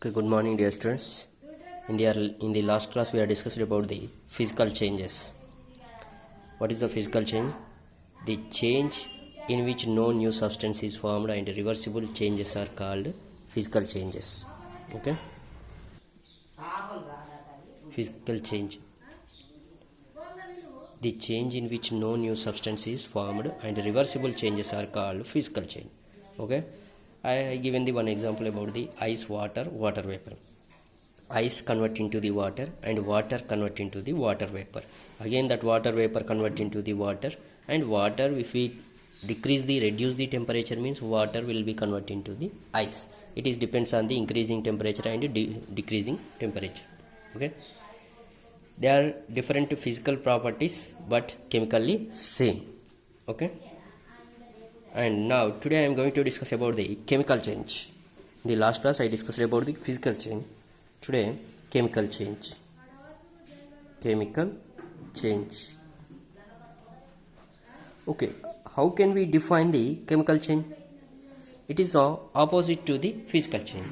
Okay, good morning, dear students. In the last class, we have discussed about the physical changes. What is the physical change? The change in which no new substance is formed and reversible changes are called physical changes. Okay, physical change. The change in which no new substance is formed and reversible changes are called physical change. Okay, I given the one example about the ice, water vapor. Ice convert into the water and water convert into the water vapor. Again that water vapor convert into the water, and water, if we reduce the temperature, means water will be converted into the ice. It is depends on the increasing temperature and decreasing temperature. Okay, they are different physical properties but chemically same. Okay, and now today I am going to discuss about the chemical change. In the last class I discussed about the physical change. Today, chemical change. Chemical change. Okay, how can we define the chemical change? It is opposite to the physical change.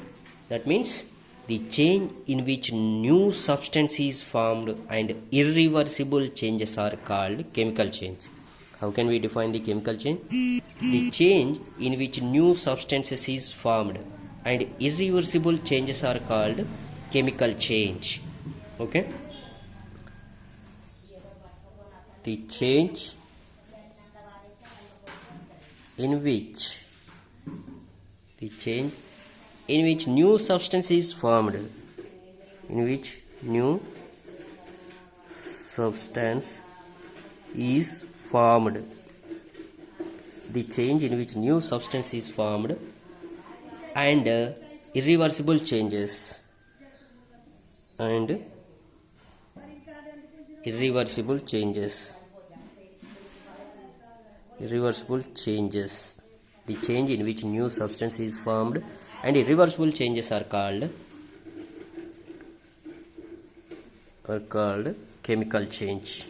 That means the change in which new substance is formed and irreversible changes are called chemical change. How can we define the chemical change? The change in which new substances is formed and irreversible changes are called chemical change. Okay, the change in which new substance is formed, in which new substance is formed, the change in which new substance is formed and irreversible changes the change in which new substance is formed and irreversible changes are called chemical change.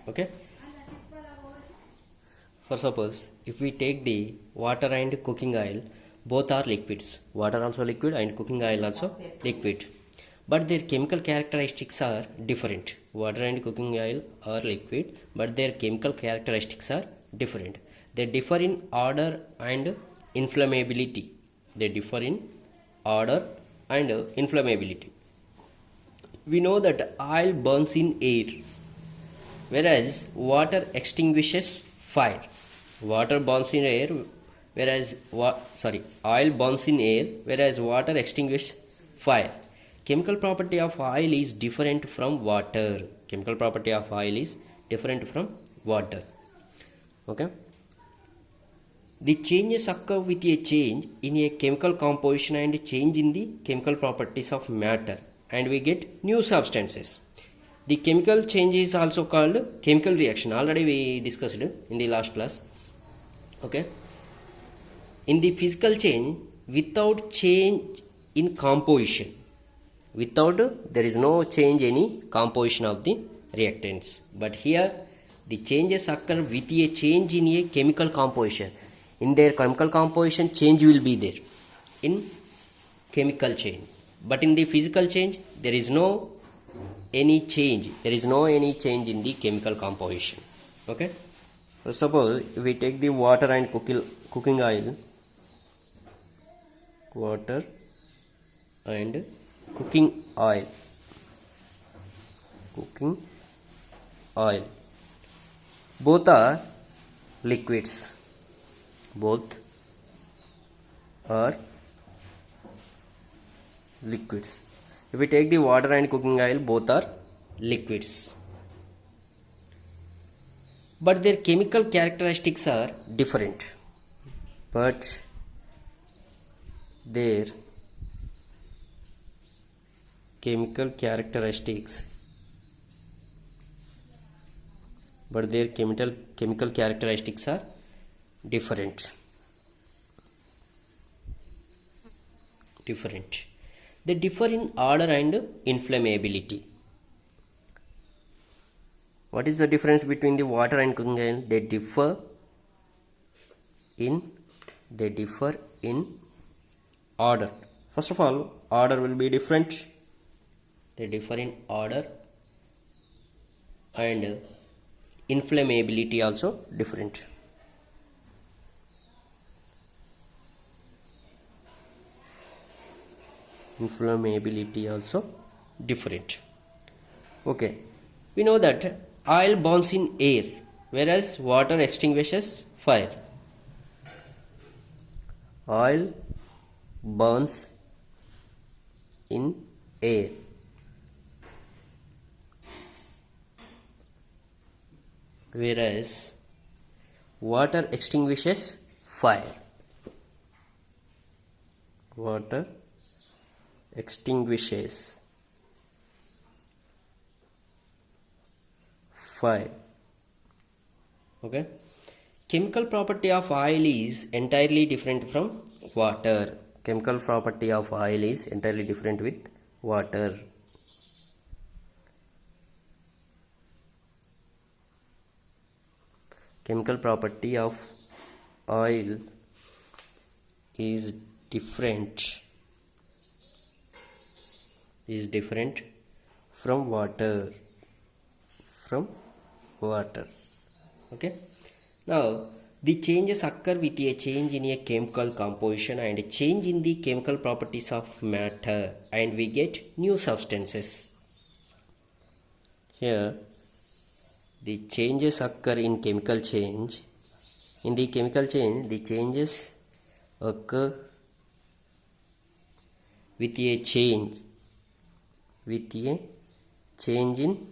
Okay, for suppose if we take the water and cooking oil, both are liquids. Water also liquid and cooking oil also liquid, but their chemical characteristics are different. Water and cooking oil are liquid, but their chemical characteristics are different. They differ in order and inflammability. We know that oil burns in air, whereas water extinguishes fire. Oil burns in air, whereas water extinguishes fire. Chemical property of oil is different from water. Okay, the changes occur with a change in a chemical composition and change in the chemical properties of matter, and we get new substances. The chemical change is also called chemical reaction. Already we discussed in the last class. Okay, in the physical change, without change in composition, there is no change any composition of the reactants, but here the changes occur with a change in a chemical composition. In their chemical composition, change will be there in chemical change, but in the physical change there is no any change in the chemical composition. Okay, so suppose if we take the water and cooking oil, both are liquids. If we take the water and cooking oil, both are liquids, but their chemical characteristics are different. Their chemical characteristics are different. They differ in order and inflammability. What is the difference between the water and cooking oil? They differ in order. First of all, order will be different. They differ in order, and inflammability also different. Inflammability also different. Okay, we know that oil burns in air, whereas water extinguishes fire. Oil burns in air, whereas water extinguishes fire. Water extinguishes fire. Okay, chemical property of oil is entirely different from water. Chemical property of oil is entirely different with water. Chemical property of oil is different from water. Okay, now the changes occur with a change in a chemical composition and a change in the chemical properties of matter, and we get new substances. Here the changes occur in chemical change. In the chemical change, the changes occur with a change in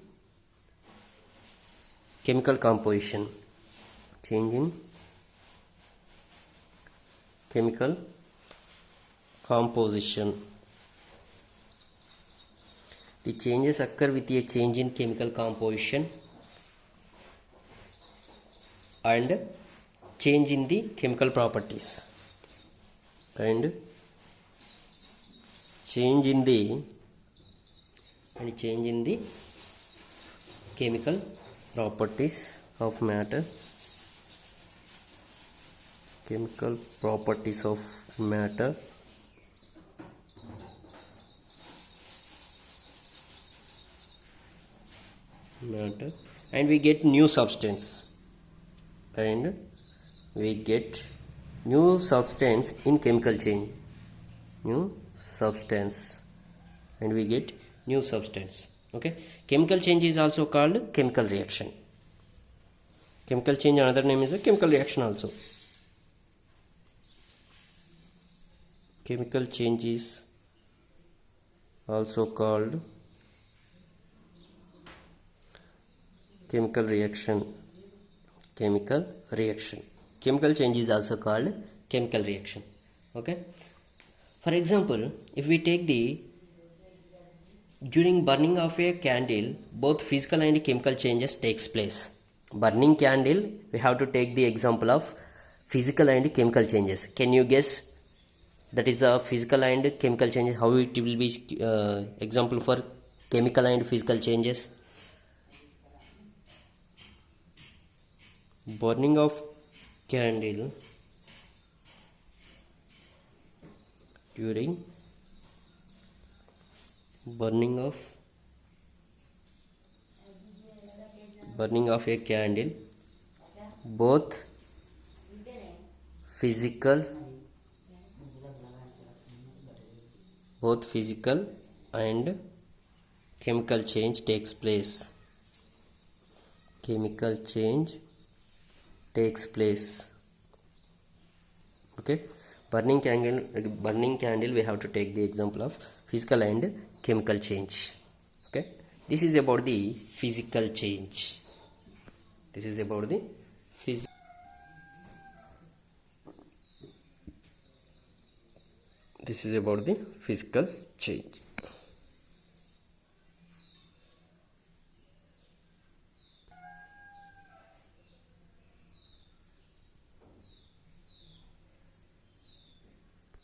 chemical composition. Change in chemical composition. The changes occur with a change in chemical composition and change in the chemical properties, and change in the chemical properties of matter. Chemical properties of matter. And we get new substance. In chemical change. And we get new substance. Okay, chemical change is also called chemical reaction. Chemical change, another name is a chemical reaction also. Chemical change is also called chemical reaction. Chemical change is also called chemical reaction. Okay, for example, if we take during burning of a candle, both physical and chemical changes takes place. Burning candle, we have to take the example of physical and chemical changes. Can you guess that is a physical and chemical changes? How it will be example for chemical and physical changes? Burning of candle during burning of a candle, both physical and chemical change takes place. Okay, burning candle we have to take the example of physical and chemical change. Okay, this is about the physical change. This is about the physical change.